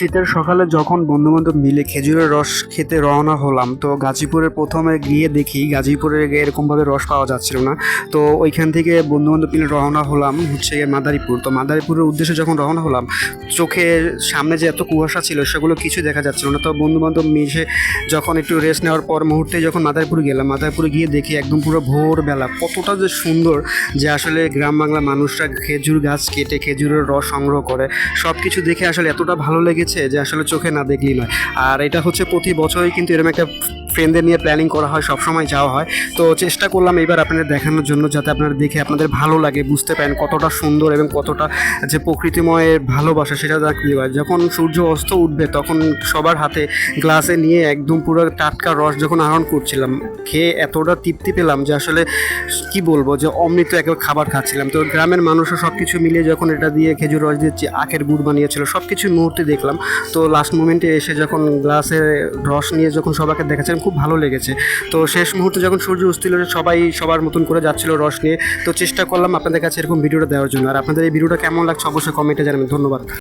শীতের সকালে যখন বন্ধুবান্ধব মিলে খেজুরের রস খেতে রওনা হলাম, তো গাজীপুরে প্রথমে গিয়ে দেখি গাজীপুরে এরকমভাবে রস পাওয়া যাচ্ছিল না। তো ওইখান থেকে বন্ধুবান্ধব মিলে রওনা হলাম হচ্ছে গিয়ে মাদারীপুর। তো মাদারীপুরের উদ্দেশ্যে যখন রওনা হলাম, চোখের সামনে যে এত কুয়াশা ছিল সেগুলো কিছু দেখা যাচ্ছিল না। তো বন্ধুবান্ধব মিশে যখন একটু রেস্ট নেওয়ার পর মুহূর্তে যখন মাদারীপুরে গেলাম, মাদারীপুরে গিয়ে দেখি একদম পুরো ভোরবেলা কতটা যে সুন্দর, যে আসলে গ্রাম বাংলা মানুষরা খেজুর গাছ কেটে খেজুরের রস সংগ্রহ করে, সব কিছু দেখে আসলে এতটা ভালো লেগেছে যে আসলে চোখে না দেখলেই নয়। আর এটা হচ্ছে প্রতি বছরই কিন্তু এরকম একটা ফ্রেন্ডদের নিয়ে প্ল্যানিং করা হয়, সবসময় যাওয়া হয়। তো চেষ্টা করলাম এবার আপনাদের দেখানোর জন্য, যাতে আপনারা দেখে আপনাদের ভালো লাগে, বুঝতে পারেন কতটা সুন্দর এবং কতটা যে প্রকৃতিময়ের ভালোবাসা সেটা দেখতে হয়। যখন সূর্য অস্ত উঠবে তখন সবার হাতে গ্লাসে নিয়ে একদম পুরো টাটকা রস যখন আহরণ করছিলাম, খেয়ে এতটা তৃপ্তি পেলাম যে আসলে কি বলবো, যে অমৃত এক খাবার খাচ্ছিলাম। তো গ্রামের মানুষও সব কিছু মিলিয়ে যখন এটা দিয়ে খেজুর রস দিয়ে আখের গুড় বানিয়েছিল, সব কিছু মুহূর্তে দেখলাম। তো লাস্ট মোমেন্টে এসে যখন গ্লাসে রস নিয়ে যখন সবাইকে দেখাচ্ছিলাম, খুব ভালো লেগেছে। তো শেষ মুহূর্তে যখন সূর্য উঠছিল, সবাই সবার মতন করে যাচ্ছিল রস নিয়ে। তো চেষ্টা করলাম আপনাদের কাছে এরকম ভিডিওটা দেওয়ার জন্য। আর আপনাদের এই ভিডিওটা কেমন লাগছে অবশ্যই কমেন্টে জানাবেন। ধন্যবাদ।